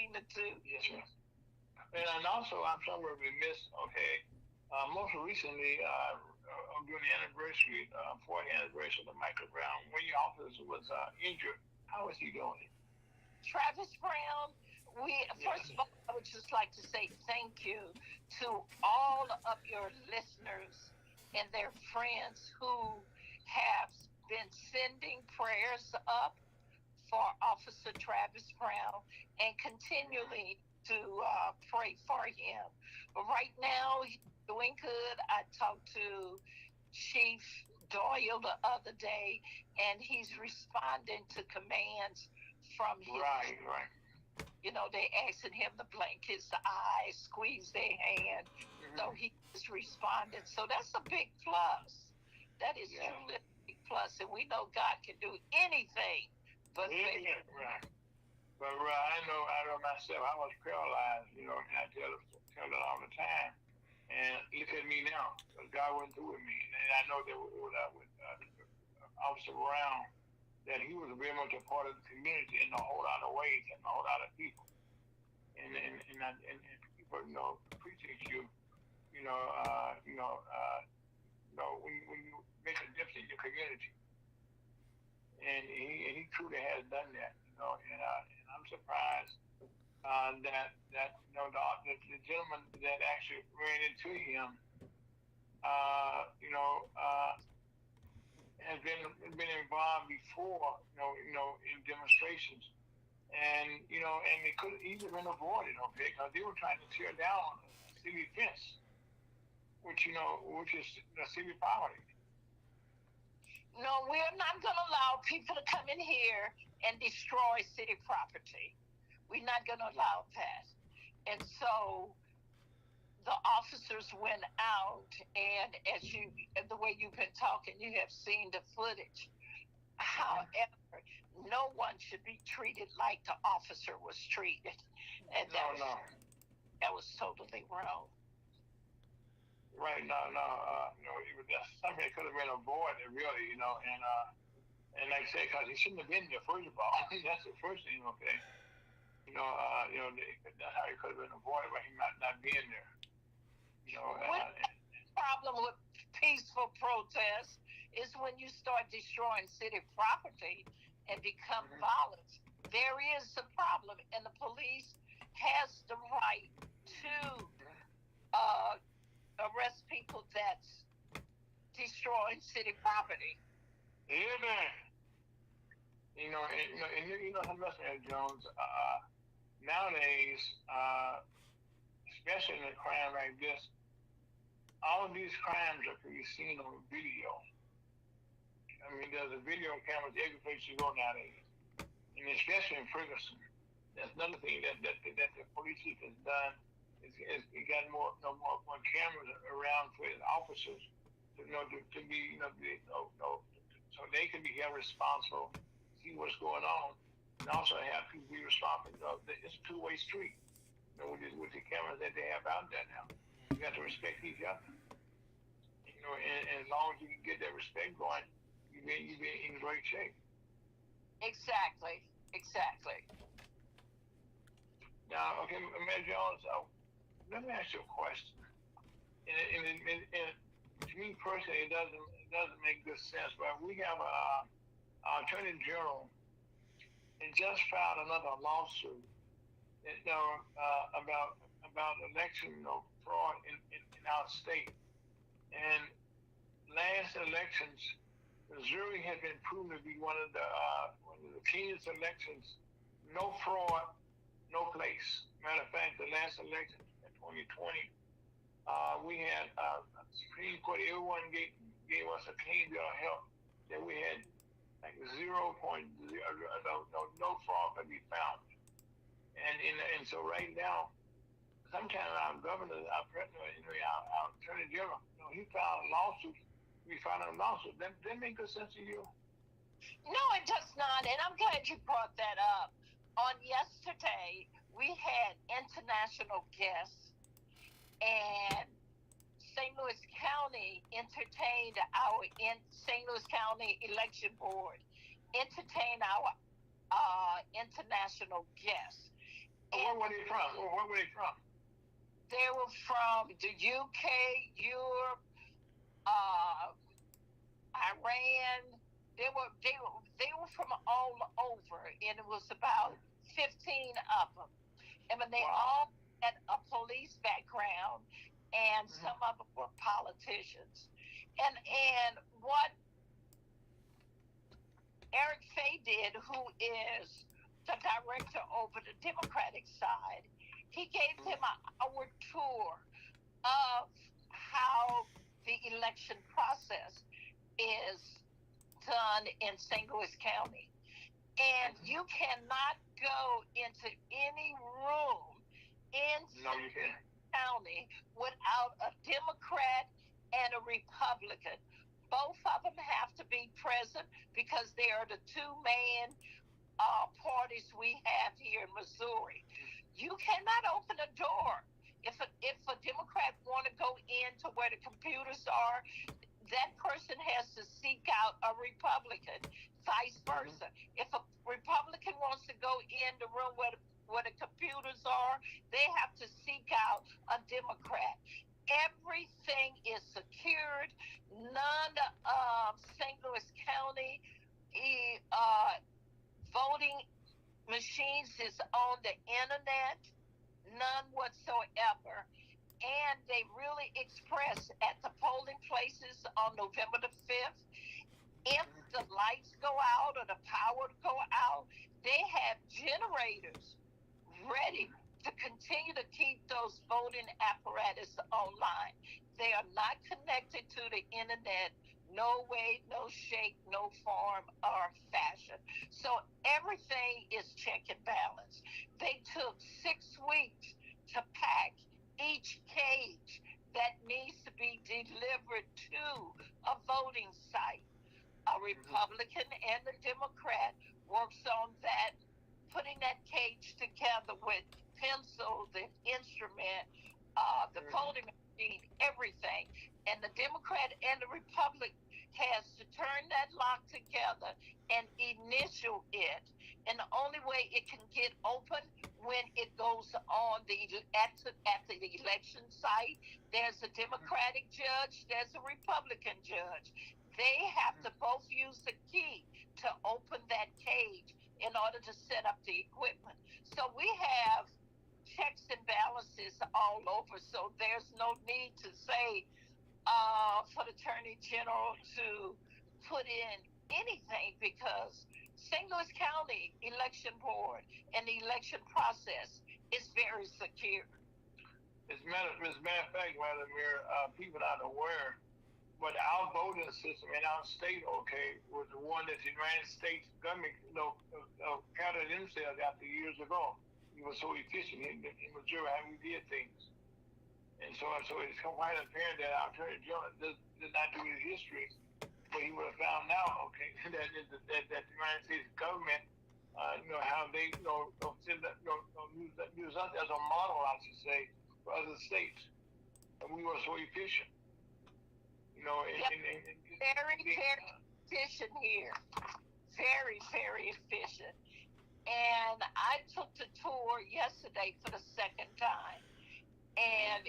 between the two. Yes, sir. And also, I'm somewhere remiss. Okay, most recently, during the anniversary, 40th anniversary of the Michael Brown, when your officer was injured, how is he doing? Travis Brown, we first Yes. of all, I would just like to say thank you to all of your listeners and their friends who have been sending prayers up for Officer Travis Brown and continually to pray for him. But right now, he's doing good. I talked to Chief Doyle the other day, and he's responding to commands from his. Right, right. They asking him to blink his eyes, squeeze their hand. So Mm-hmm. he is responding. So that's a big plus. That is Yeah. truly a big plus. And we know God can do anything but Yeah, fail. yeah, right. But I know myself. I was paralyzed, and I tell it all the time. And look at me now, 'cause God went through with me, and I know that with Officer Brown, that he was very much a part of the community in a whole lot of ways and a whole lot of people. And people, appreciate you, you know, uh, you know, uh, when you make a difference in your community, and he truly has done that, and I'm surprised that the gentleman that actually ran into him, uh, you know, uh, has been involved before, in demonstrations, and it could have easily been avoided, okay, because they were trying to tear down a city fence, which is city property. No, we're not going to allow people to come in here and destroy city property. We're not going to allow that. And so the officers went out, and the way you've been talking, you have seen the footage. Hmm. However, no one should be treated like the officer was treated, and that No, was no, that was totally wrong. right, no, no, it was just something that could have been avoided, really, and like I said, because he shouldn't have been there first of all. That's the first thing, okay. That's how it could have been avoided by him not being there. You know, What problem with peaceful protest is when you start destroying city property and become mhm. violent. There is a problem, and the police has the right to uh, arrest people that's destroying city property. Yeah, man. Something else, man, Jones. Nowadays, especially in a crime like this, all of these crimes are to be seen on video. I mean, there's a video cameras every place you go nowadays, and especially in Ferguson. That's another thing that the police chief has done is he got more cameras around for his officers to be so they can be held responsible, see what's going on, and also have people be responsible. It's a two-way street. With the cameras that they have out there now, you have to respect each other. And as long as you can get that respect going, you be in great shape. Exactly. Exactly. Now, okay, Mayor Jones, let me ask you a question. And to me personally, it doesn't make good sense. But we have our attorney general and just filed another lawsuit, about election, fraud in our state. And last elections, Missouri has been proven to be one of the cleanest elections. No fraud, no place. Matter of fact, the last election in 2020, we had Supreme Court. Everyone gave us a clean bill of health. That we had like 0.0, no fraud could be found. And so right now, sometimes our governor, our president, our attorney general, he filed a lawsuit. We filed a lawsuit. That make good sense to you? No, it does not. And I'm glad you brought that up. On yesterday, we had international guests, and St. Louis County entertained our in St. Louis County Election Board entertained our international guests. Where were they from? Where were they from? They were from the UK, Europe, Iran. They were from all over, and it was about 15 of them. And when they all had a police background, and some of them were politicians. And what Eric Fay did, who is the director over the Democratic side, he gave them an hour tour of how the election process is done in St. Louis County. And you cannot go into any room in St. Louis County without a Democrat and a Republican. Both of them have to be present because they are the two main parties we have here in Missouri. You cannot open a door. If a Democrat want to go into where the computers are, that person has to seek out a Republican, vice versa. If a Republican wants to go in the room where the computers are, they have to seek out a Democrat. Everything is secured. None of St. Louis County voting machines is on the internet. None whatsoever. And they really express at the polling places on November the 5th, if the lights go out or the power go out, they have generators ready to continue to keep those voting apparatus online. They are not connected to the internet, no way, no shape, no form or fashion. So everything is check and balance. They took 6 weeks to pack each cage that needs to be delivered to a voting site. A Republican and a Democrat works on that, putting that cage together with pencil, the instrument, the voting machine, everything. And the Democrat and the Republican has to turn that lock together and initial it. And the only way it can get open when it goes on at the election site, there's a Democratic judge, there's a Republican judge. They have to both use the key to open that cage in order to set up the equipment. So we have checks and balances all over. So there's no need to say for the Attorney General to put in anything, because St. Louis County Election Board and the election process is very secure. As a matter of fact, Madam Mayor, people not aware, but our voting system in our state, was the one that the United States government, counted themselves after years ago. It was so efficient in Missouri how we did things. And so it's quite apparent that our Attorney General did not do his history, but he would have found out, that the United States government, how they, use us as a model, I should say, for other states. And we were so efficient. Very, very efficient here. Very, very efficient. And I took the tour yesterday for the second time. And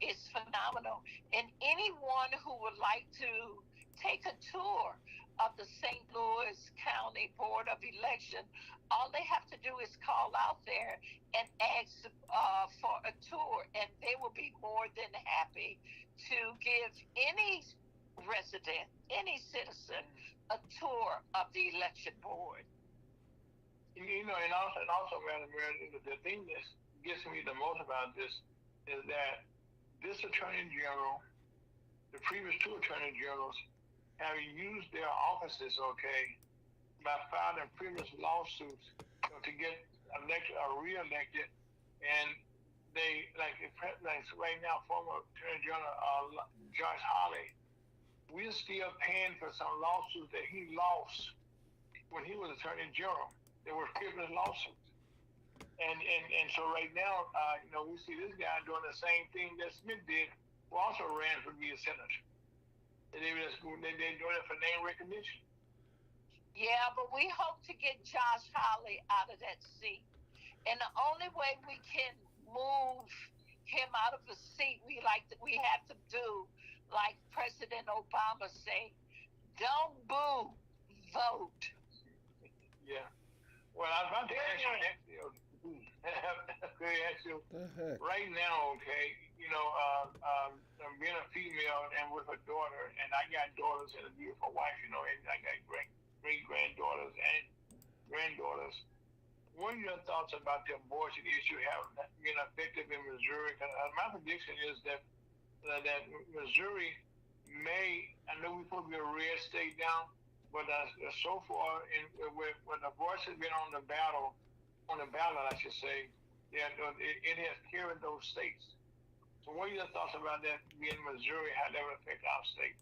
it's phenomenal. And anyone who would like to take a tour of the St. Louis County Board of Election, all they have to do is call out there and ask for a tour, and they will be more than happy to give any resident, any citizen, a tour of the election board. And also, Madam Mayor, the thing that gets me the most about this is that this Attorney General, the previous two Attorney Generals, have used their offices, by filing frivolous lawsuits to get elected or re-elected, and they like right now, former Attorney General Josh Hawley, we're still paying for some lawsuits that he lost when he was Attorney General. They were frivolous lawsuits. And so right now, we see this guy doing the same thing that Smith did, who also ran for be a senator. And they're doing it for name recognition. Yeah, but we hope to get Josh Hawley out of that seat. And the only way we can move him out of the seat, we have to do like President Obama say, don't boo, vote. Yeah. Well, I was about to ask you next. Ask you The heck? right now. Okay, being a female and with a daughter, and I got daughters and a beautiful wife. And I got great granddaughters and granddaughters. What are your thoughts about the abortion issue having been effective in Missouri? My prediction is that Missouri may. I know we're supposed to be a red state now, but so far, when abortion has been on the ballot, I should say, yeah, it has carried those states. So, what are your thoughts about that being Missouri? How that would affect our state?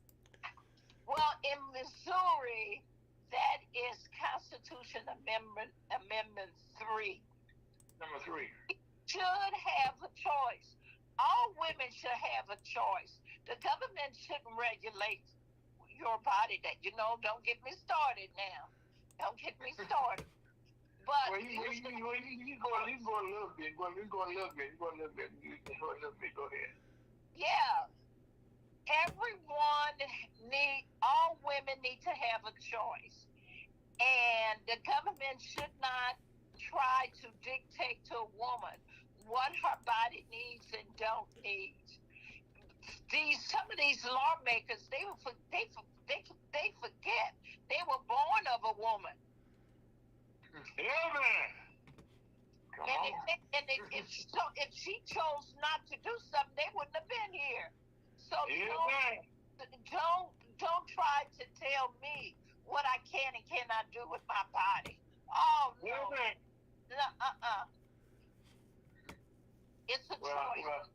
Well, in Missouri, that is Constitution Amendment 3. Number three. Should have a choice. All women should have a choice. The government shouldn't regulate your body. Don't get me started now. Don't get me started. But Well, you go a little bit. Go a little bit. Go ahead. yeah, all women need to have a choice. And the government should not try to dictate to a woman what her body needs and don't need. Some of these lawmakers, they forget they were born of a woman. Yeah, man. Come And on. if she chose not to do something, they wouldn't have been here. So Yeah, man. don't try to tell me what I can and cannot do with my body. Oh Yeah, no, man. it's a Well, choice.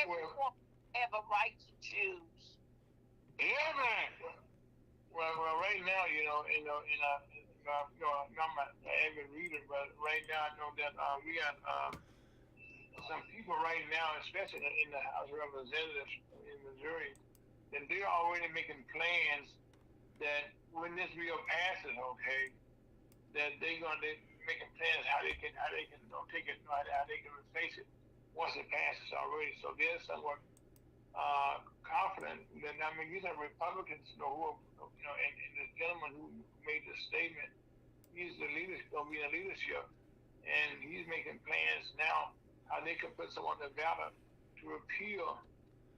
Everyone have a right to choose. yeah, man. Well, right now, I'm not an avid reader, but right now I know that we got some people right now, especially in the House of Representatives in Missouri, that they're already making plans that when this bill passes, okay, that they're going to making plans how they can take it, how they can replace it once it passes already. So they're somewhat confident that these are Republicans, and the gentleman who made the statement, he's going to be in leadership, and he's making plans now how they can put some on the ballot to repeal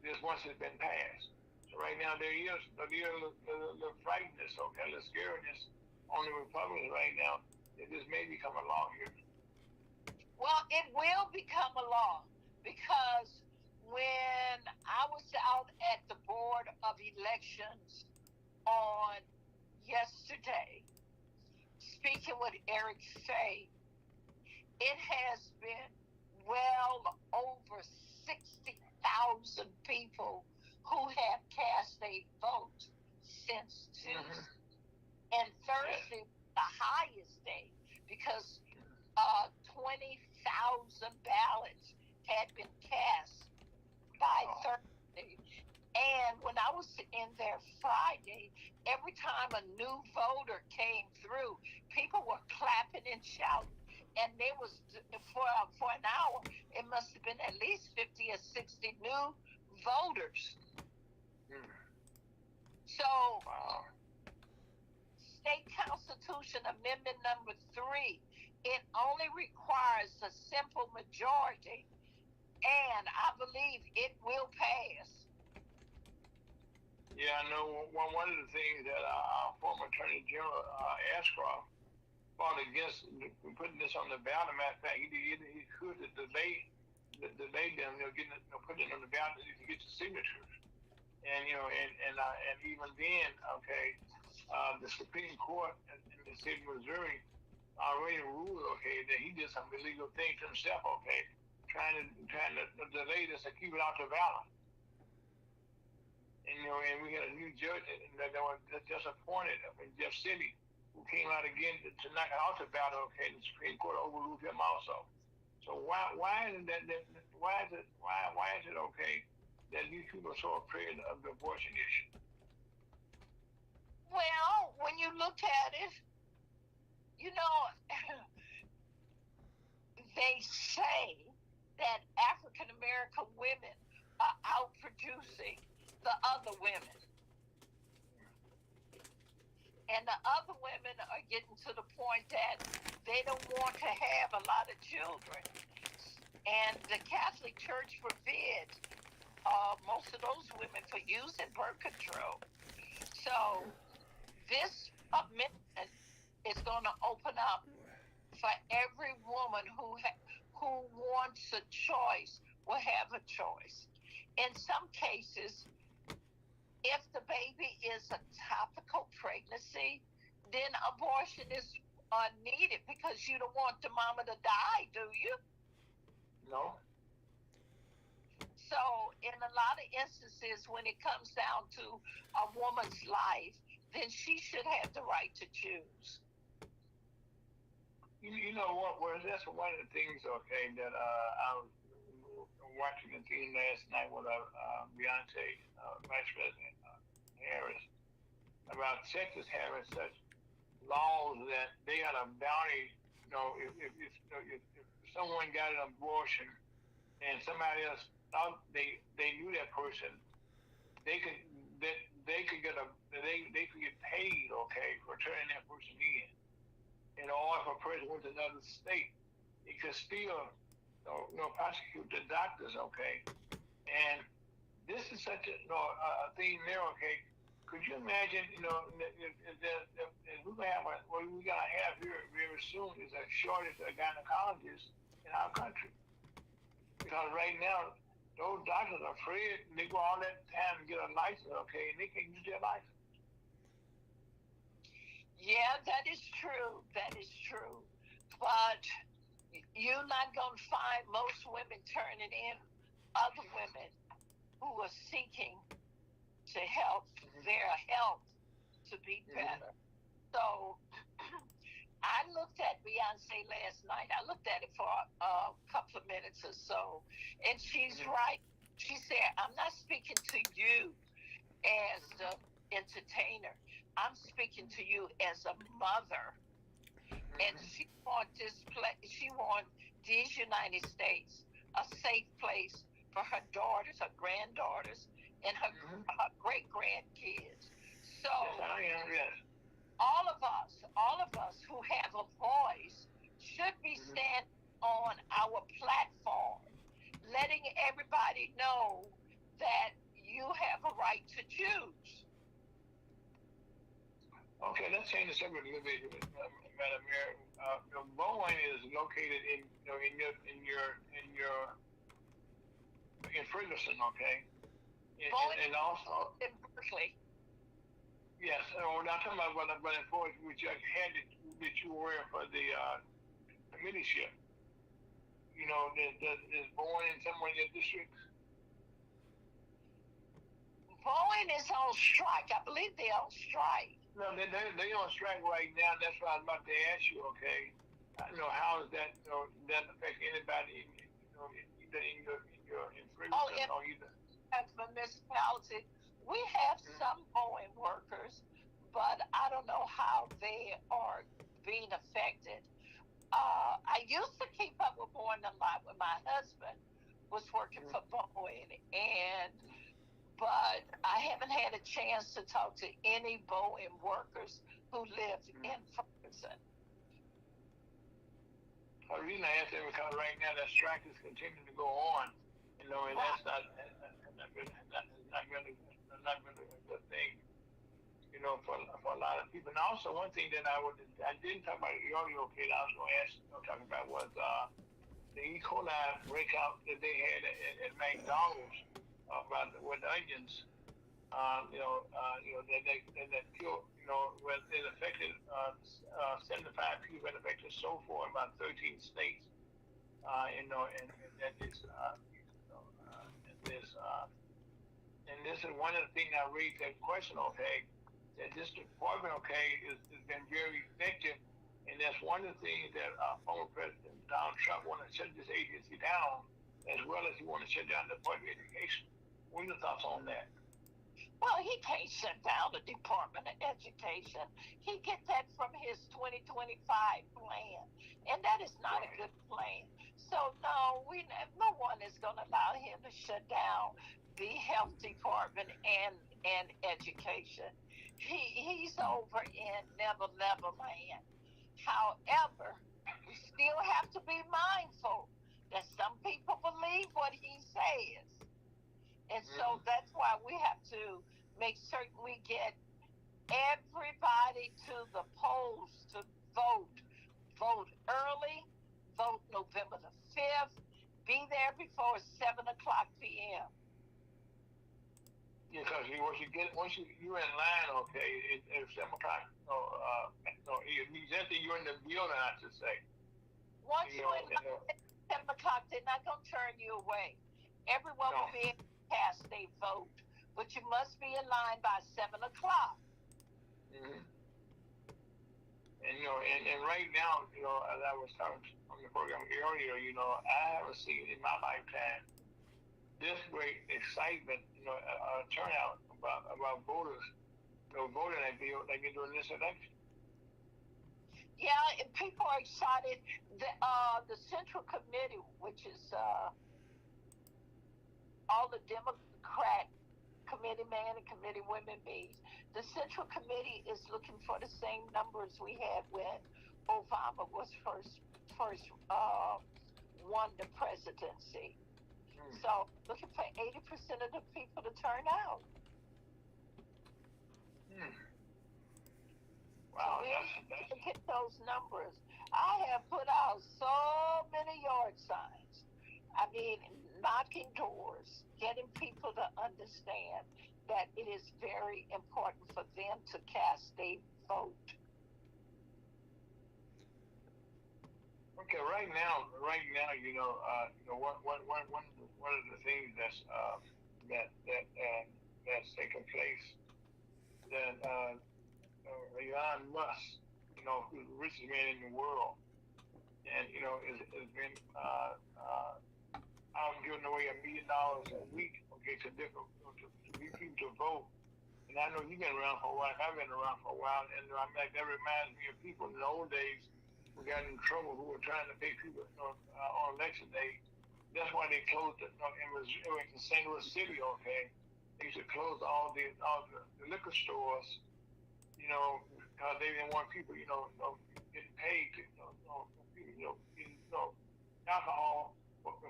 this once it's been passed. So right now there is a little frightenness, okay, a little scariness on the Republicans right now that this may become a law here. Well, it will become a law because when I was out at the Board of Elections on yesterday, speaking with Eric Fay, it has been well over 60,000 people who have cast a vote since Tuesday. And Thursday was the highest day because 20,000 ballots had been cast by Thursday. And when I was in there Friday, every time a new voter came through, people were clapping and shouting. And there was, for an hour, it must have been at least 50 or 60 new voters. So, State Constitution Amendment number 3, it only requires a simple majority, and I believe it will pass. Yeah, I know one of the things that our former Attorney General Ashcroft fought against putting this on the ballot. Matter of fact, he could delay them, putting it on the ballot to get the signatures. And and even then, okay, the Supreme Court in the state of Missouri already ruled, okay, that he did some illegal things himself, okay, trying to delay this and keep it out the ballot. And we had a new judge that was just appointed up in Jeff City, who came out again to knock it off the ballot. Okay, the Supreme Court overruled him also. So why is it okay that these people are so afraid of the abortion issue? Well, when you look at it, they say that African American women are outproducing the other women. And the other women are getting to the point that they don't want to have a lot of children. And the Catholic Church forbids most of those women for using birth control. So this amendment is going to open up for every woman who wants a choice will have a choice. In some cases, if the baby is a topical pregnancy, then abortion is needed because you don't want the mama to die, do you? No. So in a lot of instances, when it comes down to a woman's life, then she should have the right to choose. You know what? Well, that's one of the things, okay, that I was watching the team last night with Beyonce, Vice President Harris, about Texas having such laws that they got a bounty. If someone got an abortion and somebody else thought they knew that person, they could get paid, okay, for turning that person in. In order for a person went to another state, it could still prosecute the doctors, okay. And this is such a thing there, okay. Could you imagine, if we're gonna have what we're gonna have here very soon is a shortage of gynecologists in our country, because right now those doctors are afraid. They go all that time to get a license, okay, and they can't use their license. Yeah, that is true. That is true. But you're not going to find most women turning in other women who are seeking to help their health to be better. So I looked at Beyonce last night. I looked at it for a couple of minutes or so. And she's right. She said, I'm not speaking to you as the entertainer. I'm speaking to you as a mother, and she wants these United States a safe place for her daughters, her granddaughters, and her great grandkids. So all of us who have a voice should be standing on our platform, letting everybody know that you have a right to choose. Okay, let's change the subject a little bit, Madam Mayor. Bowen is located in Ferguson, okay, and also in Berkeley. Yes, we're not talking about what which I had that you were for the committee ship. Is Bowen in somewhere in your district? Bowen is on strike. I believe they're on strike. No, they're on strike right now. That's what I was about to ask you. Okay, how does that that affect anybody? Either in Ferguson or either. As a municipality, we have some Bowen workers, but I don't know how they are being affected. I used to keep up with Bowen a lot when my husband was working for Bowen, but I haven't had a chance to talk to any Bowen workers who live in Ferguson. The reason I asked that because right now that strike is continuing to go on, and that's not really a good thing, for a lot of people. And also one thing that I didn't talk about earlier, okay, that I was going to ask, talking about was the E. coli breakout that they had at McDonald's with onions. That killed, when it affected 75 people, it affected so far about 13 states. And that is, and this is one of the things I raised that question, okay, that this department, okay, has been very effective, and that's one of the things that former President Donald Trump wanted to shut this agency down, as well as he wanted to shut down the Department of Education. What are your thoughts on that? Well, he can't shut down the Department of Education. He gets that from his 2025 plan, and that is not a good plan. So no, no one is going to allow him to shut down the health department and education. He's over in Never Never Land. However, we still have to be mindful that some people believe what he says, and so that's why we have to make certain we get everybody to the polls to vote. Vote early. Vote November the 5th. Be there before 7 o'clock p.m. Yeah, because once you're in line, okay, it's 7 o'clock. No, it means after you're in the building, I should say. Once you're in line at 7 o'clock, they're not going to turn you away. Everyone will be able to cast their vote, but you must be in line by 7 o'clock. Mm-hmm. And right now, as I was talking on the program earlier, I haven't seen in my lifetime this great excitement, turnout about voters, voting like they get during this election. Yeah, and people are excited. The Central Committee, which is all the Democrat committeemen and committeewomen meetings, the Central Committee is looking for the same numbers we had when Obama was first won the presidency. So looking for 80% of the people to turn out. Wow, that's to get those numbers. I have put out so many yard signs. I mean, knocking doors, getting people to understand that it is very important for them to cast a vote. Okay, right now, one of the things that's taking place that Elon Musk, who's the richest man in the world, and has been out giving away $1 million a week, okay, to different people to vote. And I know you've been around for a while. I've been around for a while, and that reminds me of people in the old days who got in trouble who were trying to pay people on election day. That's why they closed it in St. Louis City, okay? They used to close all the liquor stores, because they didn't want people, getting paid to, alcohol for a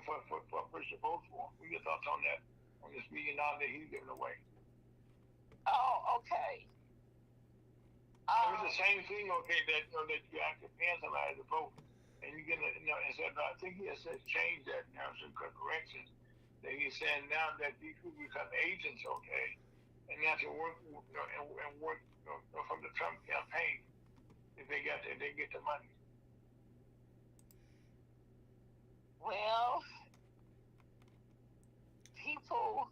person to vote for. What are your thoughts on that, on this $1 million that he's giving away? Oh, okay. It's the same thing, okay, that you actually paying somebody to vote, and you get, instead of, I think he has changed that now, some corrections. That he's saying now that these people become agents, okay, and they have to work, and work from the Trump campaign if they get the money. Well, people,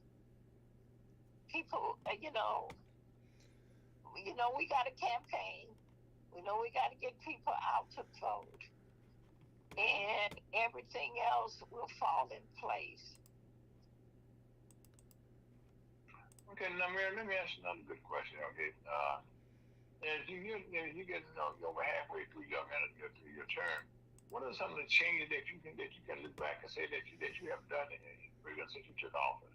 we got a campaign. We know we got to get people out to vote, and everything else will fall in place. Okay, now, Mary, let me ask you another good question. Okay, as you get over halfway through your term, what are some of the changes that you can look back and say that you have done since you took office?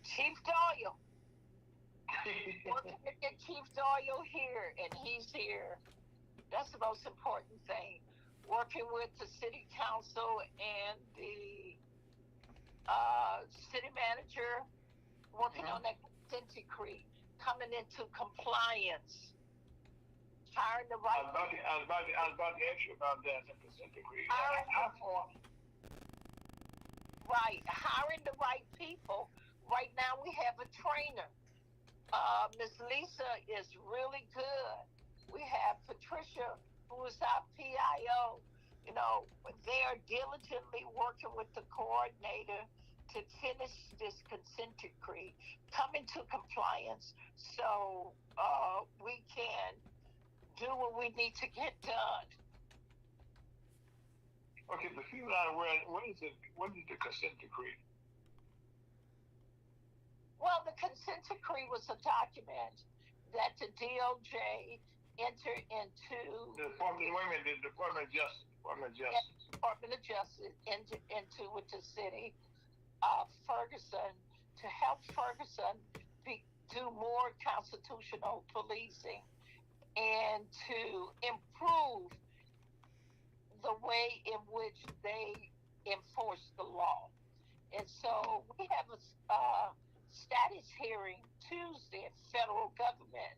Chief Doyle. Working to get Chief Doyle here, and he's here. That's the most important thing. Working with the city council and the city manager, working on that consent decree, coming into compliance, hiring the right. I was about to ask you about that consent decree. Hiring the right people. Right now we have a trainer. Miss Lisa is really good. We have Patricia, who is our PIO. They are diligently working with the coordinator to finish this consent decree, come into compliance, so we can do what we need to get done. Okay, but people are aware. What is the consent decree? Well, the consent decree was a document that the DOJ entered into. The Department of Justice. Department of Justice into with the city Ferguson to help Ferguson do more constitutional policing and to improve the way in which they enforce the law. And so we have a status hearing Tuesday at federal government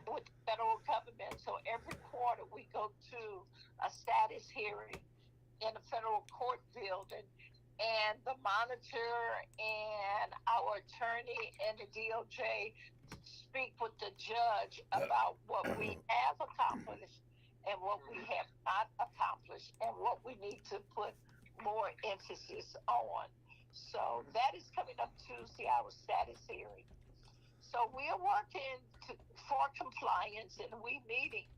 with the federal government. So every quarter we go to a status hearing in a federal court building, and the monitor and our attorney and the DOJ speak with the judge about what we have accomplished and what we have not accomplished and what we need to put more emphasis on. So that is coming up Tuesday, our status hearing. So we are working for compliance, and we meeting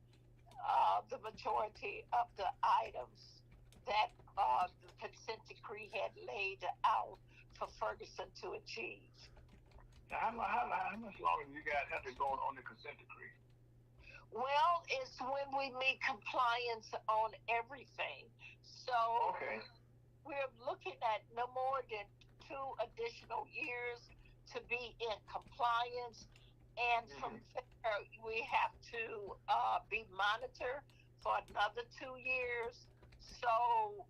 the majority of the items that the consent decree had laid out for Ferguson to achieve. Now, how much longer do you guys have to go on the consent decree? Well, it's when we meet compliance on everything. So we're looking at no more than 2 additional years to be in compliance. And from there, we have to be monitored for another 2 years. So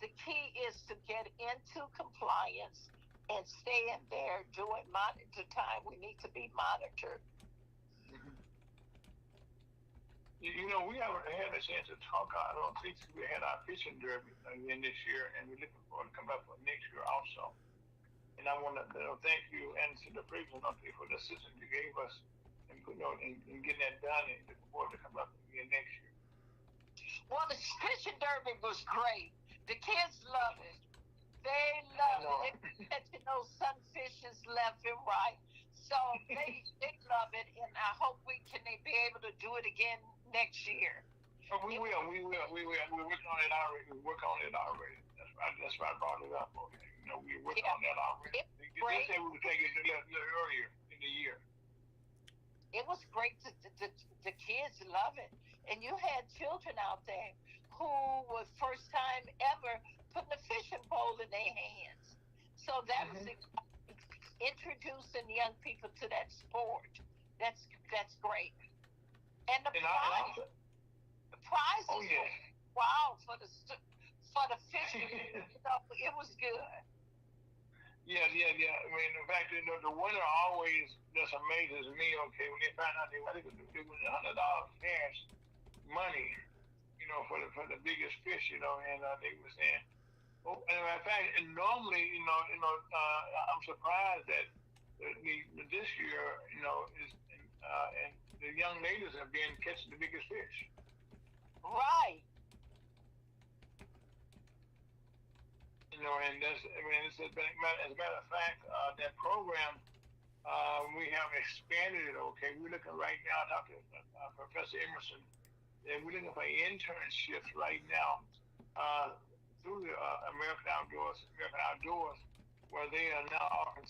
the key is to get into compliance and stay in there during monitor time. We need to be monitored. You know, we haven't had a chance to talk. I don't think we had our fishing derby again this year, and we're looking forward to come back for next year also. And I want to thank you and the president for the assistance you gave us in getting that done, and looking forward to come back again next year. Well, the fishing derby was great. The kids love it. They love it. They're catching those sunfishes left and right. So they love it, and I hope we can be able to do it again next year. Oh, we will. We're working on it already. That's why I brought it up. Okay. You know, we're working on that already. They said we would take it a little earlier in the year. It was great. The kids love it. And you had children out there who were first time ever putting a fishing pole in their hands. So that was introducing young people to that sport. That's great. And the prizes were wow for the fishing. It was good. Yeah. I mean, in fact, the winner always just amazes me. Okay, when they find out they win $100 cash money, for the biggest fish, and they were saying, oh, and in fact, and normally, I'm surprised that this year, is and the young ladies have been catching the biggest fish. Right. And as a matter of fact, that program, we have expanded it. Okay, we're looking right now, Dr. Professor Emerson, and we're looking for internships right now through the American Outdoors, where they are now offering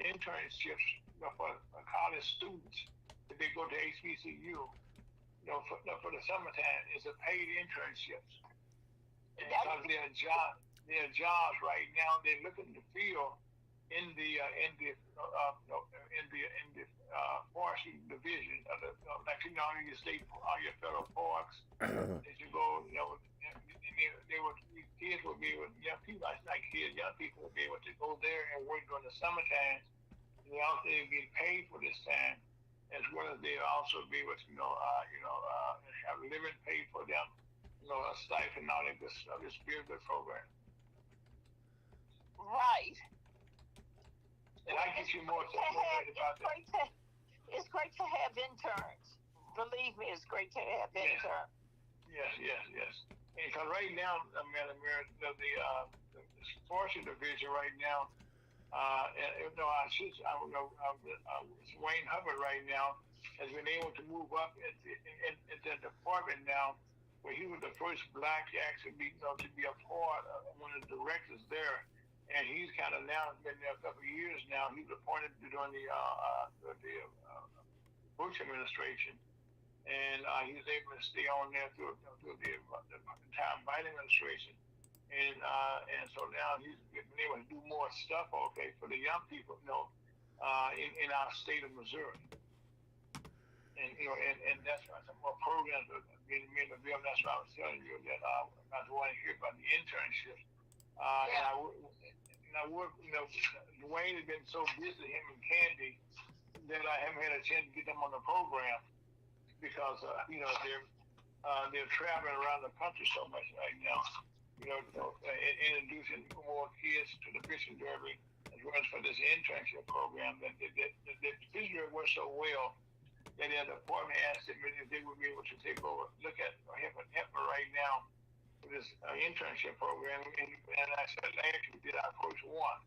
internships for college students. If they go to HBCU, for the summertime, it's a paid internships. And because their jobs right now, they're looking to fill in the forestry division of the your state, all your federal parks. As you go, kids will be able, young people will be able to go there and work during the summertime. And they also get paid for this time, as well as they also be able to have living paid for them, a stipend and all that good stuff. It's a good program. Right. And I get you more about that. It's great to have interns. Believe me, it's great to have interns. Yes. Because right now, Madam Mayor, the forestry division right now, Wayne Hubbard right now has been able to move up at the department now, where he was the first black to actually be a part of one of the directors there. And he's kind of now been there a couple of years now. He was appointed during the Bush administration, and he was able to stay on there through the entire Biden administration. And so now he's been able to do more stuff, okay, for the young people, in our state of Missouri. And that's why some more programs are being made available. That's why I was telling you that I was wanting to hear about the internships. And I work, Dwayne has been so busy, him and Candy, that I haven't had a chance to get them on the program because they're traveling around the country so much right now. Introducing more kids to the fishing derby as well as for this internship program that the fishing derby works so well that the department asked them if they would be able to take over, look at or help me right now with this internship program. And I said last year we did our first one.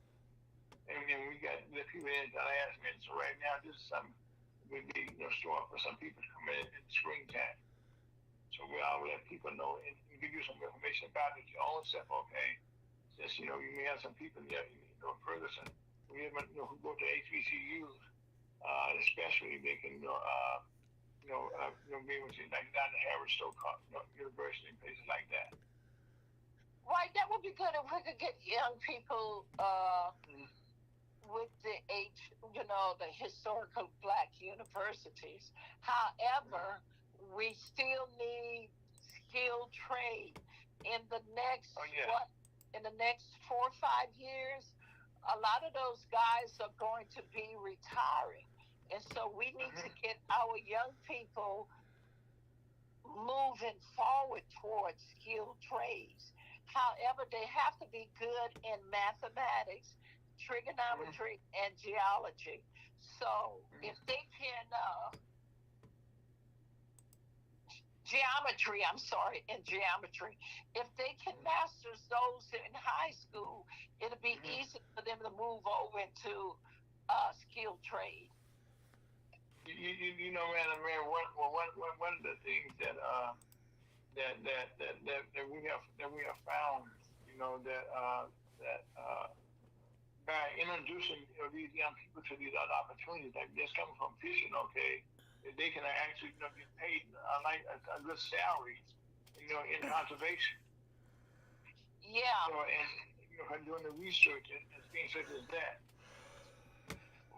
And then we got the people in that asked me. So right now this is something we'd be storing for some people to come in springtime. So we'll let people know and give you some information about it, your own stuff, okay? Just, you may have some people there, further some, who go to HBCUs, especially they can, be able to, like down to Harvard, University, and places like that. Right, that would be good if we could get young people with the the historical Black universities. However, we still need skilled trade in the next in the next 4 or 5 years. A lot of those guys are going to be retiring, and so we need to get our young people moving forward towards skilled trades. However, they have to be good in mathematics, trigonometry, and geology. So if they can geometry, if they can master those in high school, it'll be easy for them to move over into skilled trade. One of the things that we have found, that by introducing these young people to these other opportunities, like this coming from fishing, okay, they can actually get paid a good salary, in conservation. Yeah. And doing the research and things such as that.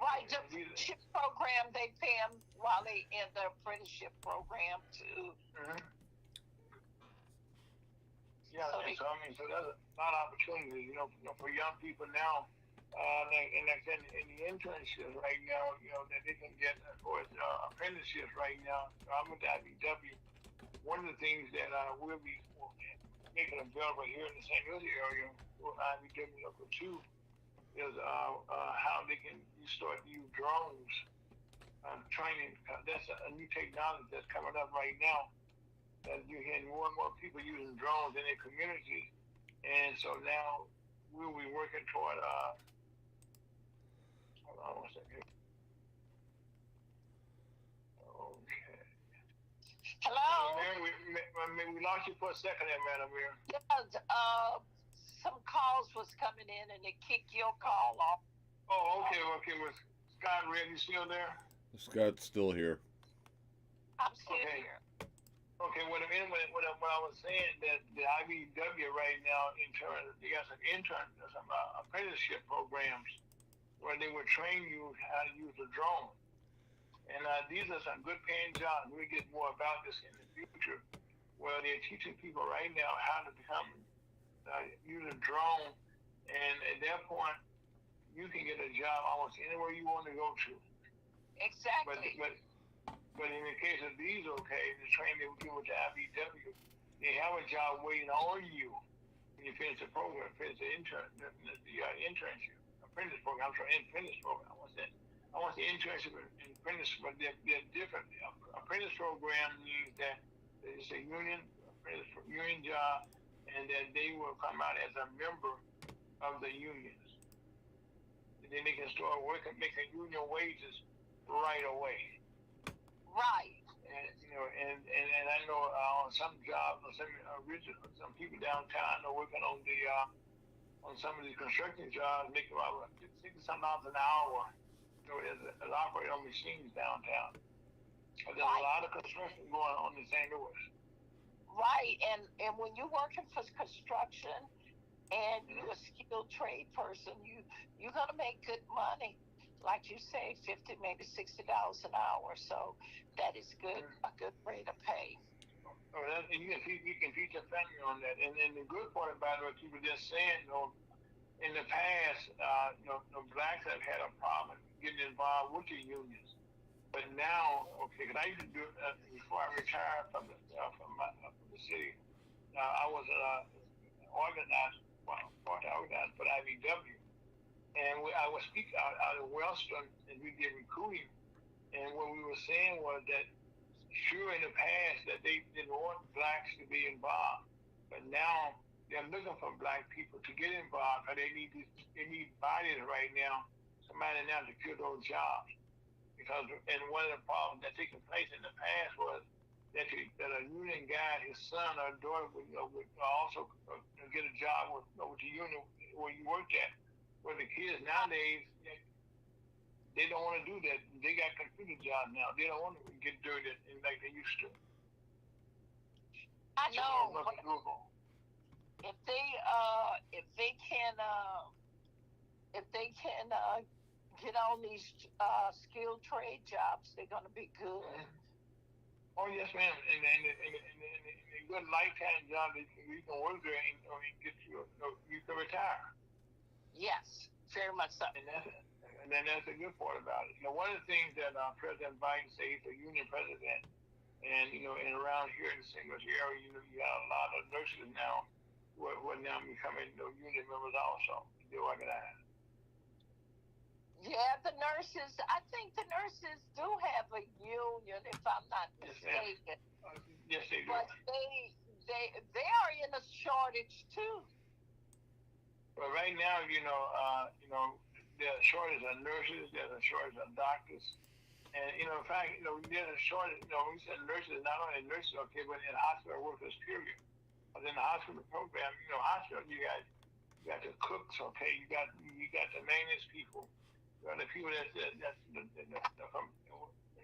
Right, the apprenticeship program, they pay them while they in the apprenticeship program too. Yeah, so there's a lot of opportunities, for young people now. And like I said, in the internships right now, that they can get, of course, apprenticeships right now. So I'm with IBW. One of the things that we'll be making available here in the St. Louis area for IBW Local 2 is how they can start to use drones training. That's a new technology that's coming up right now. That you're hearing more and more people using drones in their communities. And so now we'll be working toward, hold on one second. Okay. Hello? We lost you for a second there, Madam Mayor. Yeah, some calls was coming in and it kicked your call off. Oh, okay. Was Scott Red, you still there? Scott's still here. I'm still here. Okay, what I was saying, that the IBW right now, they got some apprenticeship programs where they would train you how to use a drone. And these are some good paying jobs. We'll get more about this in the future, where they're teaching people right now how to use a drone. And at that point, you can get a job almost anywhere you want to go to. Exactly. But in the case of these, okay, the training they would do with the IBW, they have a job waiting on you when you finish the program, finish the internship, apprentice program. Apprentice program. I want the internship and apprentice, but they're different. Apprentice program means that it's a union job, and that they will come out as a member of the unions. And then they can start working, making union wages right away. Right. And I know on some jobs, some people downtown are working on some of these construction jobs, making about $60-some an hour, as operating on machines downtown. But there's a lot of construction going on in St. Louis. Right, and when you're working for construction and you're a skilled trade person, you're gonna make good money. Like you say, 50, maybe $60 an hour. So that is good, a good rate of pay. Oh, you can teach your family on that. And the good part about what you were just saying, in the past, blacks have had a problem getting involved with the unions. But now, okay, because I used to do it before I retired from the city. I was organized, part organized for IBW, and I would speak out of Wellstone, and we did recruiting. And what we were saying was that sure in the past that they didn't want blacks to be involved, but now they're looking for black people to get involved because they need bodies right now, somebody now to fill those jobs. Because and one of the problems that taking place in the past was that a union guy, his son or daughter would also get a job with the union where you worked at. Where the kids nowadays, they don't want to do that. They got computer jobs now. They don't want to get dirty like they used to. I know. If they can get on these skilled trade jobs, they're going to be good. Oh yes, ma'am. And a good lifetime job that you can work there and get you can retire. Yes, very much so. And then that's the good part about it. One of the things that President Biden says, he's a union president, and and around here in the St. Louis area, you got a lot of nurses now who are now becoming union members also. They organize. Yeah, the nurses. I think the nurses do have a union, if I'm not mistaken. Yes, they do. But they are in a shortage too. But right now, there's a shortage of nurses. There's a shortage of doctors. And in fact, there's a shortage. We said nurses, not only nurses, okay, but in hospital workers, period. But in the hospital program, hospital, you got the cooks, okay, you got the maintenance people. The people that's from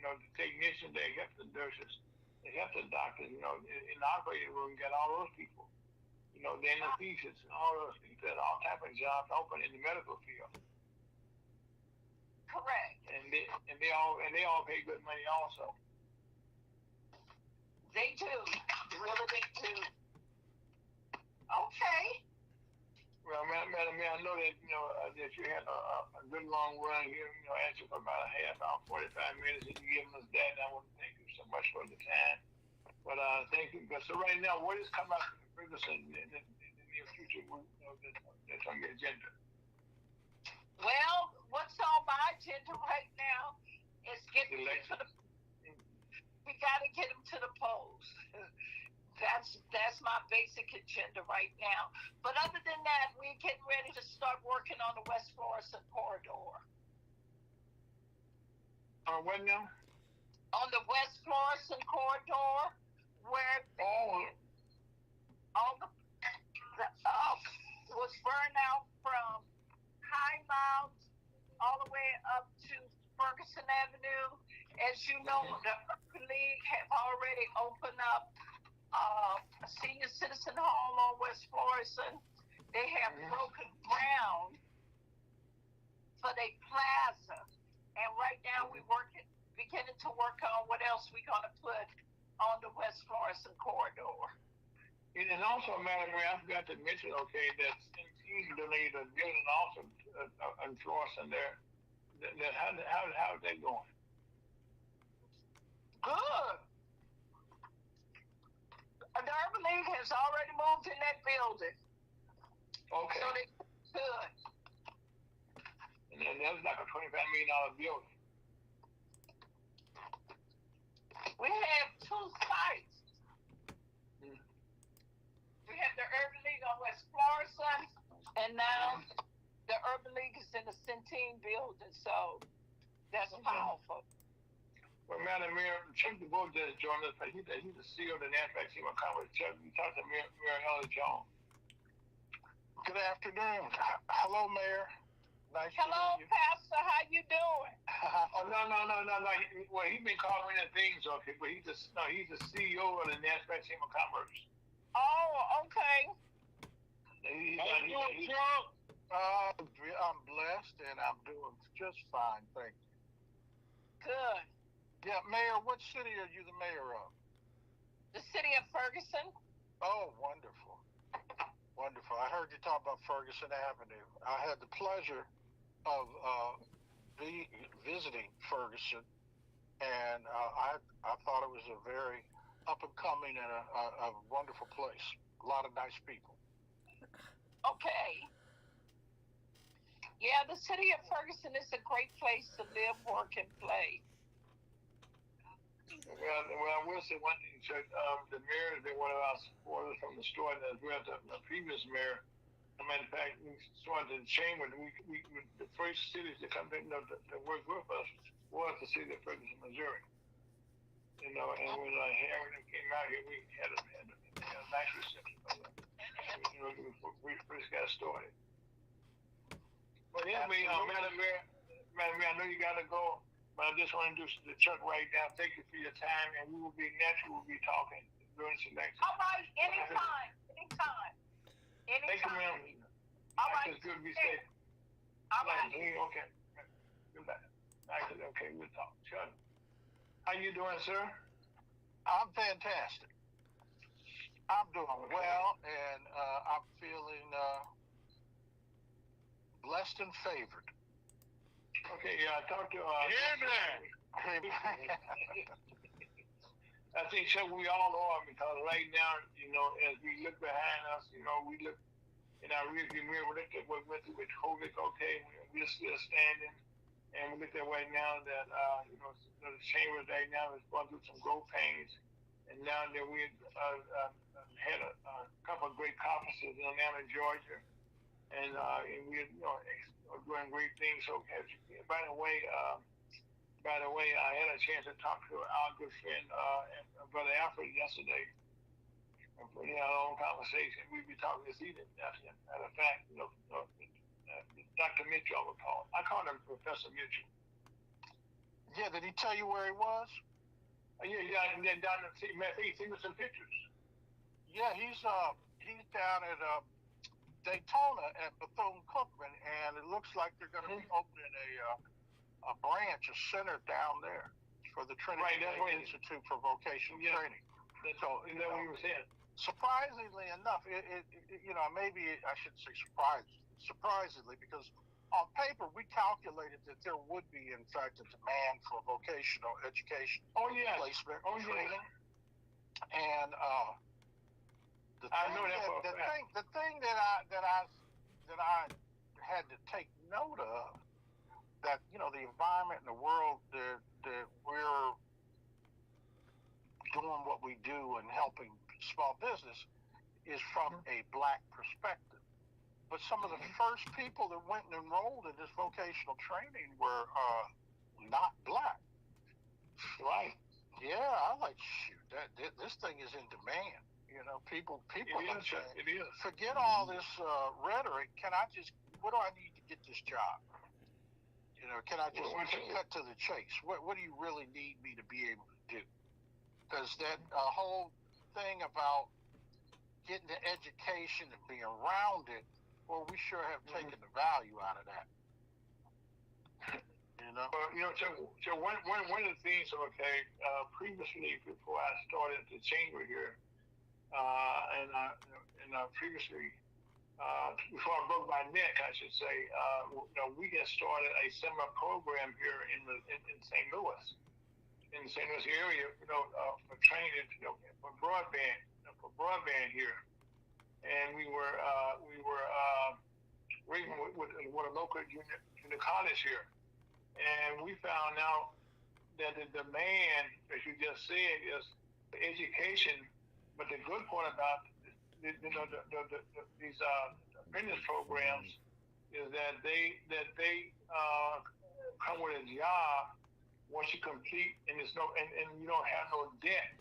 the technicians, they help the nurses, they help the doctors. In the operating room, you got all those people. The anesthetists, all those people, all type of jobs open in the medical field. Correct. And they all pay good money also. They do, really they do. Okay. Well, Madam Mayor, I know that that you had a good long run here. Answer for about a half hour, 45 minutes, and you giving us that. And I want to thank you so much for the time. But thank you. So right now, what is coming up for Ferguson in the near future? That's on your agenda. Well, what's on my agenda right now is getting to the. We got to get them to the polls. That's my basic agenda right now. But other than that, we're getting ready to start working on the West Florissant corridor. On what now? On the West Florissant corridor, where all the was burned out from High Mount all the way up to Ferguson Avenue. As you know, the Urban League have already opened up a senior citizen home on West Florissant. They have broken ground for their plaza. And right now we're beginning to work on what else we're going to put on the West Florissant corridor. And also, Madam Mayor, I forgot to mention, okay, that he's donated a building also in Florissant there. How's that going? Good. The Urban League has already moved in that building. Okay. So they good. And then that's like a $25 million building. We have two sites. We have the Urban League on West Florissant, and now the Urban League is in the Centene building, so that's powerful. Well, Madam Mayor, Chuck DeVoe just joined us. He's the CEO of the NASDAQ Team of Congress. Chuck, we talked to Mayor Ellis Jones. Good afternoon. Hello, Mayor. Nice Hello, to hear you. Pastor. How you doing? Oh no. Well, he been calling me the things, okay, but he's the CEO of the Nashville Chamber of Commerce. Oh, okay. How you doing, Chuck? I'm blessed and I'm doing just fine, thank you. Good. Yeah, Mayor, what city are you the mayor of? The city of Ferguson. Oh, wonderful. Wonderful. I heard you talk about Ferguson Avenue. I had the pleasure of visiting Ferguson, and I thought it was a very up and coming and a wonderful place. A lot of nice people. Okay. Yeah, the city of Ferguson is a great place to live, work, and play. Well, I will say one thing, Chuck. The mayor has been one of our supporters from the start, as well as the previous mayor. As a matter of fact, we started the chamber. We the first cities to come in, to work with us was the city of Ferguson, Missouri. And when Harry came out here, we had a nice reception. We first got started. But anyway, Madam Mayor, I know you got to go, but I just want to do the Chuck right now. Thank you for your time, and we will be naturally talking during some next. All right, anytime. Thank you, ma'am. All right. It's good to be safe. All right. Okay. Goodbye. Okay, we'll talk. Chuck, how you doing, sir? I'm fantastic. I'm doing well, and I'm feeling blessed and favored. Okay, yeah, I talked to. I think so. We all are, because right now, as we look behind us, we look in our rearview mirror. We look at what went through with COVID. Okay, we're still standing, and we look at right now that the chamber right now is going through some growth pains, and now that we had a couple of great conferences in Atlanta, Georgia, and we're doing great things. So, by the way, I had a chance to talk to our good friend Brother Alfred yesterday. We had a long conversation. We'll be talking this evening. Matter of fact, Dr. Mitchell, I call him Professor Mitchell. Yeah, did he tell you where he was? Yeah, and then down he sent me some pictures. Yeah, he's down at Daytona at Bethune-Cookman, and it looks like they're going to be opening a branch, a center down there for the Trinity Institute for Vocational Training. That's all. Is that what you were saying? Surprisingly enough, maybe I shouldn't say surprisingly, because on paper we calculated that there would be, in fact, a demand for vocational education placement training. And the thing that I had to take note of, that the environment in the world that we're doing what we do and helping small business is from a Black perspective. But some of the first people that went and enrolled in this vocational training were not Black. Right. Yeah, I like, shoot, this thing is in demand. People it is. Forget all this rhetoric. What do I need to get this job? Can I just cut to the chase? What do you really need me to be able to do? Because that whole thing about getting the education and being around it, well, we sure have taken the value out of that. So one of the things, previously, before I started the chamber here, previously, before I broke my neck, I should say, we had started a summer program here in St. Louis, in the St. Louis area, for training, for broadband here, and we were working with a local junior college here, and we found out that the demand, as you just said, is for education. But the good part about these apprentice programs is that they come with a job once you complete, and you don't have no debt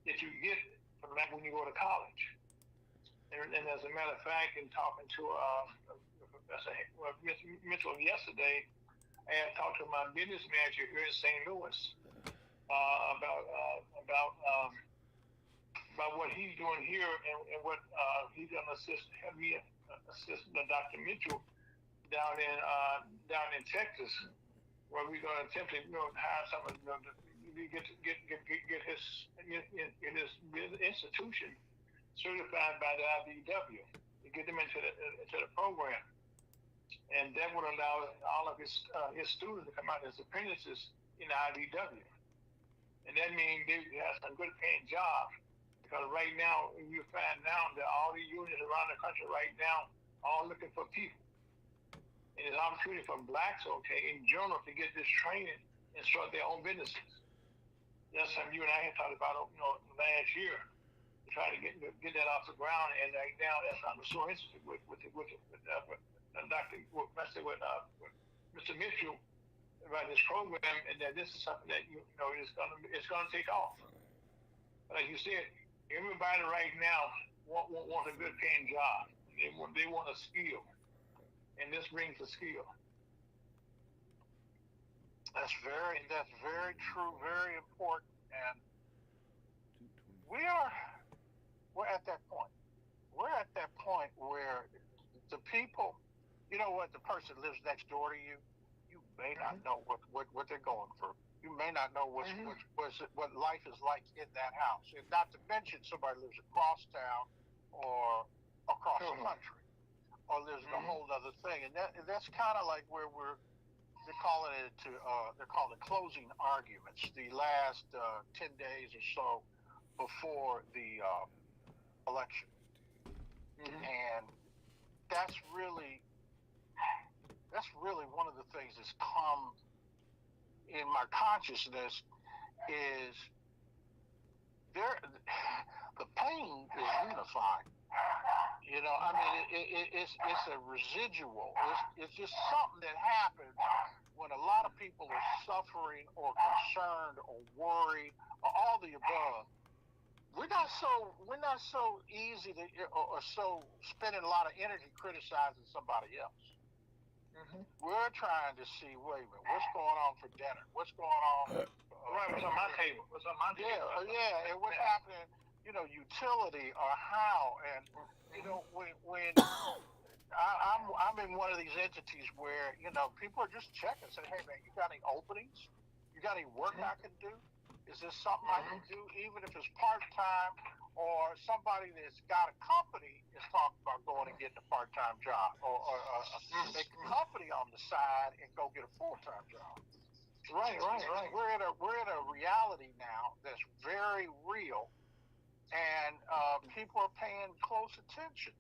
that you get from that when you go to college. And as a matter of fact, in talking to Well, Mr. Mitchell, yesterday, I had talked to my business manager here in St. Louis about what he's doing here and what he's going to have me assist Dr. Mitchell down in Texas, where we're going to attempt to hire someone to get his institution certified by the IBEW to get them into the program, and that would allow all of his students to come out as apprentices in the IBEW, and that means they have some good paying jobs. Because right now, you find now that all the unions around the country right now are looking for people. And there's an opportunity for blacks, in general, to get this training and start their own businesses. That's something you and I had talked about, last year, to try to get that off the ground. And right now, that's what I'm so interested with Mr. Mitchell about this program, and that this is something that it's gonna take off. Like you said, everybody right now wants a good paying job. They want a skill, and this brings a skill. That's very true, very important, and we're at that point. We're at that point where the people, the person lives next door to you, you may not know what they're going through. You may not know what life is like in that house, and not to mention somebody lives across town or across the country, or lives in a whole other thing, and that's kind of like where they're calling it closing arguments. The last 10 days or so before the election, and that's really one of the things that's come in my consciousness is the pain is unified. It's a residual. It's just something that happens when a lot of people are suffering or concerned or worried or all the above. We're not so easy to or so spending a lot of energy criticizing somebody else. We're trying to see, wait a minute, what's going on for dinner? What's going on? What's on my table? What's on my table? Yeah, and what's happening, utility or how, and when I'm in one of these entities where people are just checking, saying, hey man, you got any openings? You got any work I can do? Is this something I can do, even if it's part-time, or somebody that's got a company is talking about going and getting a part-time job, or make a company on the side and go get a full-time job. Right. We're in a reality now that's very real, and people are paying close attention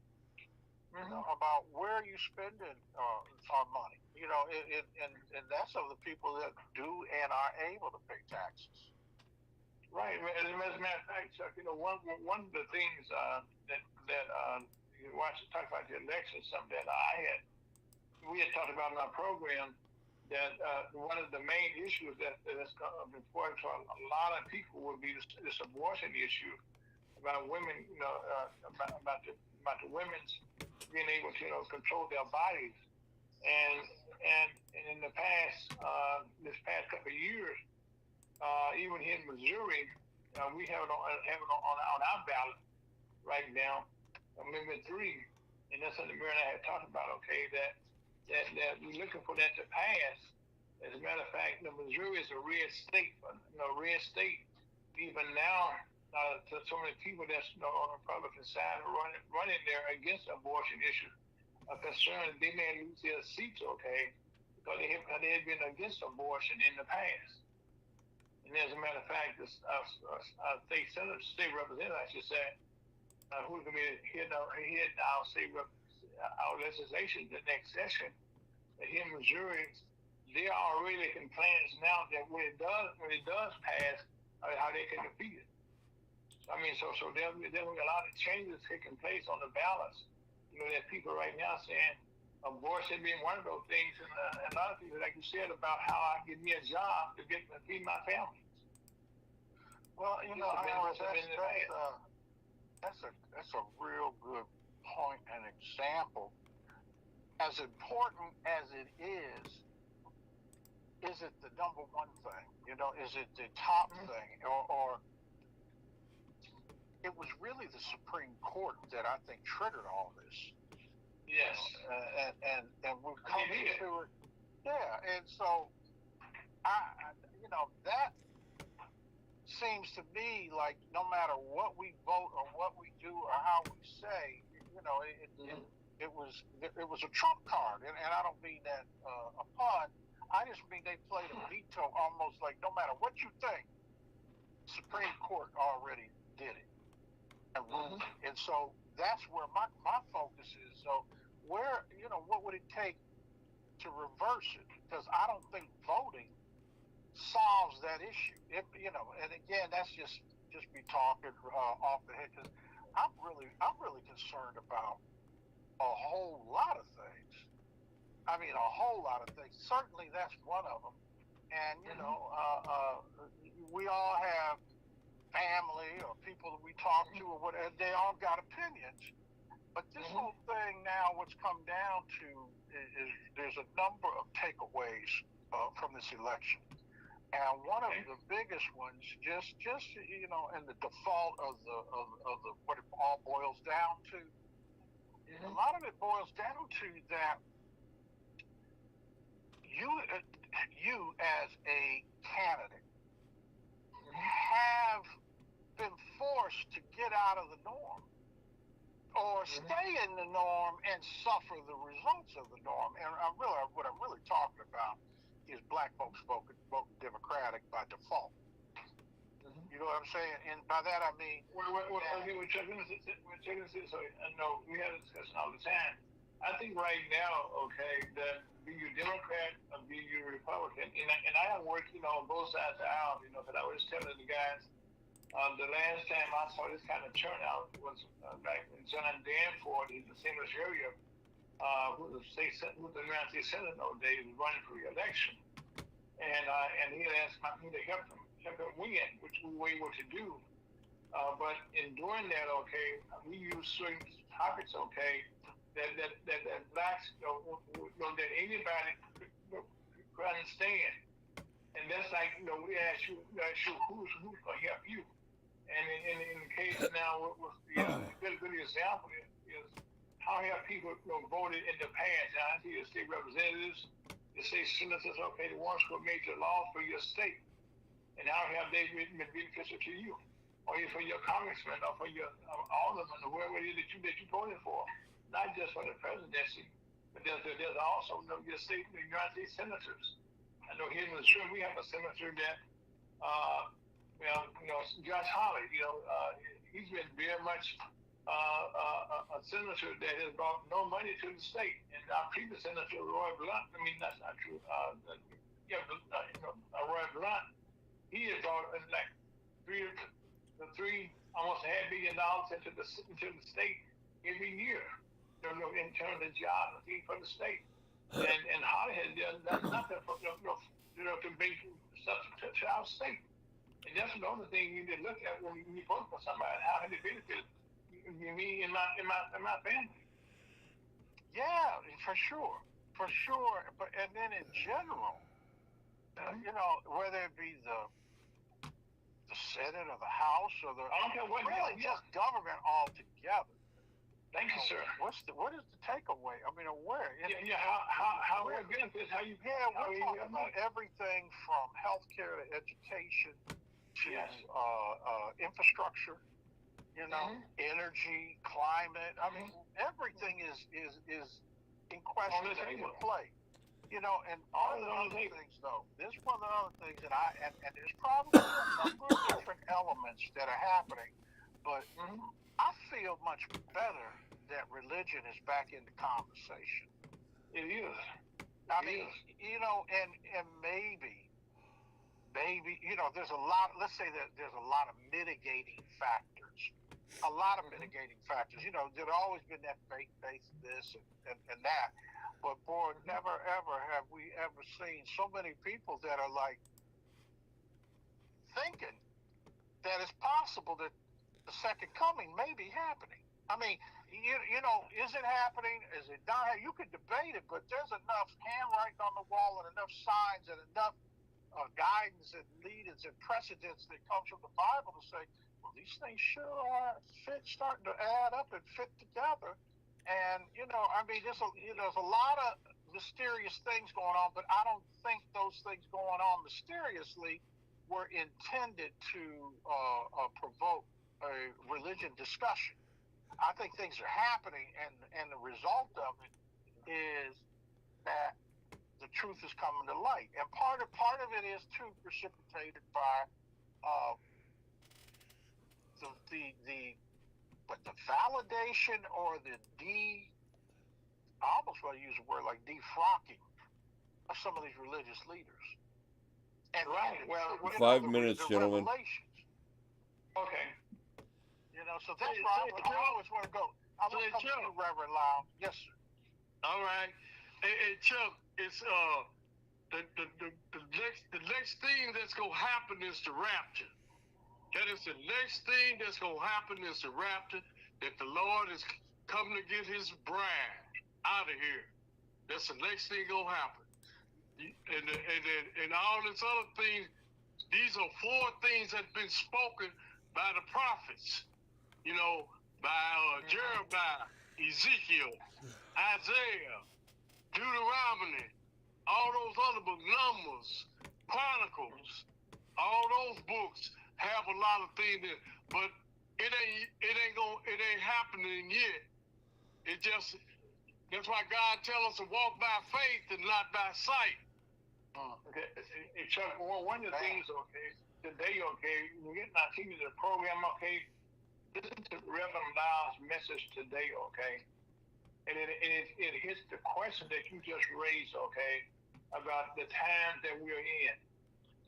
about where you spending our money. And that's of the people that do and are able to pay taxes. Right. As a matter of fact, Chuck, one of the things that you watched talk about the election, something that we had talked about in our program, that one of the main issues that's important to a lot of people would be this abortion issue about women, about the women's being able to control their bodies, and in the past this past couple of years. Even here in Missouri, we have it on our ballot right now, Amendment 3, and that's something Mary and I had talked about. That we're looking for that to pass. As a matter of fact, Missouri is a red state. Red state. Even now, to so many people that's on the Republican side running there against the abortion issue, are concerned they may lose their seats. Because they had been against abortion in the past. And as a matter of fact, our state representative, I should say, who's going to be hitting our legislation the next session, that here in Missouri, they are already making plans now that when it does pass, how they can defeat it. So there'll be a lot of changes taking place on the ballots. There's people right now saying abortion being one of those things, and a lot of people, like you said, about how I get me a job to feed my family. Well, that's a real good point and example. as important as it is it the number one thing? You know, is it the top thing, or it was really the Supreme Court that I think triggered all this. Yes. And we've come to it. Yeah, and so that seems to me like no matter what we vote or what we do or how we say, it was a trump card, and I don't mean that a pun. I just mean they played a veto, almost like no matter what you think, Supreme Court already did it. And so that's where my focus is. So what would it take to reverse it? Because I don't think voting solves that issue. And again, that's just me talking off the head, because I'm really concerned about a whole lot of things. I mean, a whole lot of things. Certainly, that's one of them. And we all have family or people that we talk to or whatever. They all got opinions. But this whole thing now, what's come down to is there's a number of takeaways from this election. And one of the biggest ones, just in the default of the what it all boils down to, a lot of it boils down to that you as a candidate have been forced to get out of the norm or stay in the norm and suffer the results of the norm. And what I'm really talking about is black folks voting Democratic by default. You know what I'm saying? And by that I mean, we're checking this. So I know we have a discussion all the time. I think right now, that be you Democrat or be you Republican, and I have worked, on both sides of the aisle, because I was telling the guys, the last time I saw this kind of turnout was back when John Danforth, he's the St. Louis area, who was the United States Senate those days, was running for re-election, and he had asked me to help him win, which we were able to do. But in doing that, we use certain topics, that blacks, that anybody could understand. And that's like, we ask you who's going to help you. And in the case now, with the good example is how have people voted in the past. Now, I see the state representatives, the state senators, the ones who have made the laws for your state. And how have they been beneficial to you? Or for your congressman, or for your alderman, or whoever it is that you voted for. Not just for the presidency, but there's also your state, the United States senators. I know here in Missouri we have a senator that, Josh Hawley. He's been very much a senator that has brought no money to the state. And our previous senator, Roy Blunt, that's not true. Roy Blunt, he has brought like almost $500 million into the state every year. In terms of jobs for the state, and Holly has done nothing to bring substance to our state, and that's another thing you need to look at when you vote for somebody. How has it benefited me and my family? Yeah, for sure. But and then in general, whether it be the Senate or the House or I don't care what, really just government altogether. Thank you, sir. What is the takeaway? I mean, where? How it benefits, how you... Yeah, we're talking about everything from healthcare to education to infrastructure, energy, climate. I mean, everything is in question in play. And all the other things, though. There's one of the other things that and there's probably a number of different elements that are happening, but I feel much better that religion is back in the conversation. It is. I mean, and maybe, there's a lot, let's say that there's a lot of mitigating factors. Mitigating factors. There's always been that faith-based this and that. But boy, never ever have we ever seen so many people that are like thinking that it's possible that the second coming may be happening. I mean, you know, is it happening? Is it not? You could debate it, but there's enough handwriting on the wall and enough signs and enough guidance and leaders and precedents that comes from the Bible to say, well, these things sure are starting to add up and fit together. And you know, I mean, there's a lot of mysterious things going on, but I don't think those things going on mysteriously were intended to provoke a religion discussion. I think things are happening, and the result of it is that the truth is coming to light, and part of it is too precipitated by the validation or I almost want to use a word like defrocking of some of these religious leaders. And right. Well, 5 minutes, gentlemen. Okay. You know, so that's why I always want to go. I want to come to you, Reverend Lau. Yes, sir. All right. Hey, Chuck, it's the next thing that's gonna happen is the rapture. That is the next thing that's gonna happen is the rapture. That the Lord is coming to get His bride out of here. That's the next thing gonna happen. And all this other things. These are 4 things that's been spoken by the prophets. You know, by Jeremiah, Ezekiel, Isaiah, Deuteronomy, all those other books, Numbers, Chronicles, all those books have a lot of things in it, but it ain't happening yet. That's why God tells us to walk by faith and not by sight. Okay. Hey, Chuck, one of the things, okay, today, okay, we're getting our TV to the program, okay, listen to Reverend Lau's message today, okay, and it hits the question that you just raised, okay, about the times that we're in.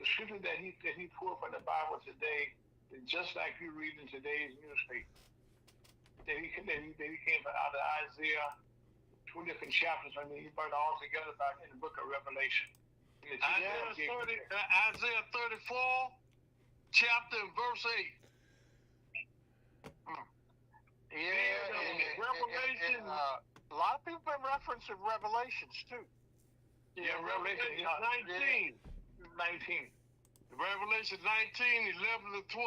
The scripture that he pulled from the Bible today is just like you read in today's newspaper. That he came out of Isaiah, 2 different chapters, and he brought it all together back in the book of Revelation. Isaiah 34, chapter and verse 8. Revelation. A lot of people have been referencing Revelations too. Yeah, Revelation 19. Revelation 19, 11 to 21.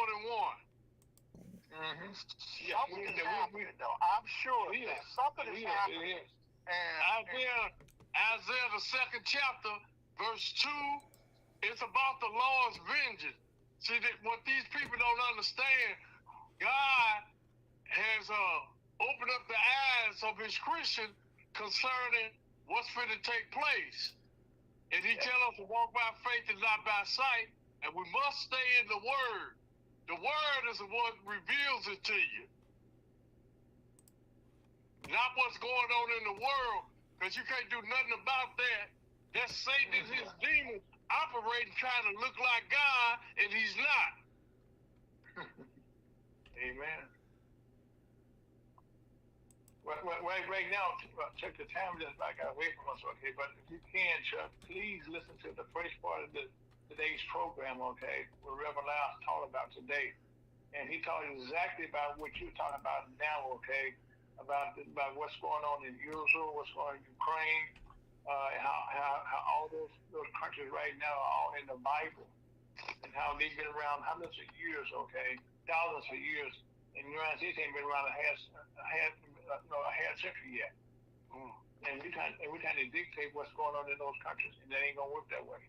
Mm-hmm. Something is happening, though. I'm sure something is happening. Isaiah, the 2nd chapter, verse 2, it's about the Lord's vengeance. See, that what these people don't understand, God has opened up the eyes of His Christian concerning what's going to take place. And He tells us to walk by faith and not by sight, and we must stay in the Word. The Word is what reveals it to you. Not what's going on in the world, because you can't do nothing about that. That's Satan and his demons operating, trying to look like God, and He's not. Amen. Well, right now, Chuck, the time just got away from us, okay? But if you can, Chuck, please listen to the first part of today's program, okay? Where Reverend Lau talked about today. And he talked exactly about what you're talking about now, okay? About what's going on in Israel, what's going on in Ukraine, how all those countries right now are all in the Bible, and how they've been around hundreds of years, okay? Thousands of years. And the United States ain't been around a half century yet. And we're trying to dictate what's going on in those countries, and that ain't gonna work that way.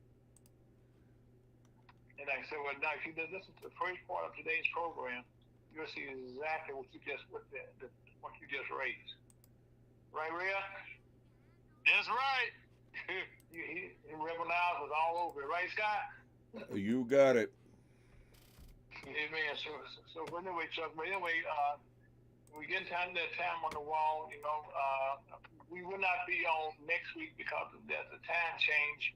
And like I said, well, now if you listen to the first part of today's program, you'll see exactly what you just raised. Right, Rhea? That's right. Reverend Lau was all over it, right, Scott? You got it. Amen. So anyway, Chuck. But anyway, we get time on the wall. You know, we will not be on next week because there's a time change.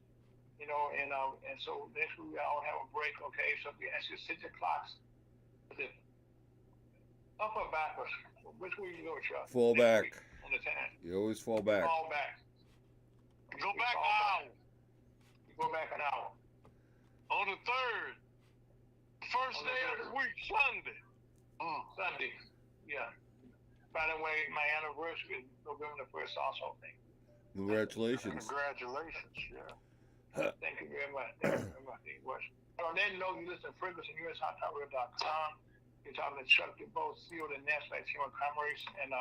You know, and so next week we all have a break. Okay, so we ask you 6 o'clock. Is it up or backwards? Which way you go, Chuck? Fall back. On the time. You always fall back. Fall back. Go back an hour. You go back an hour. On the 3rd. First day of the week, Sunday. Sunday. Yeah. By the way, my anniversary is November the 1st also. Congratulations. Congratulations, yeah. Thank you very much. Thank you very much. Thank you very much. On that note, you listen to Ferguson, USHotTopRadio.com. You're talking to Chuck DeBoe, CEO of the National Team of Commerce, and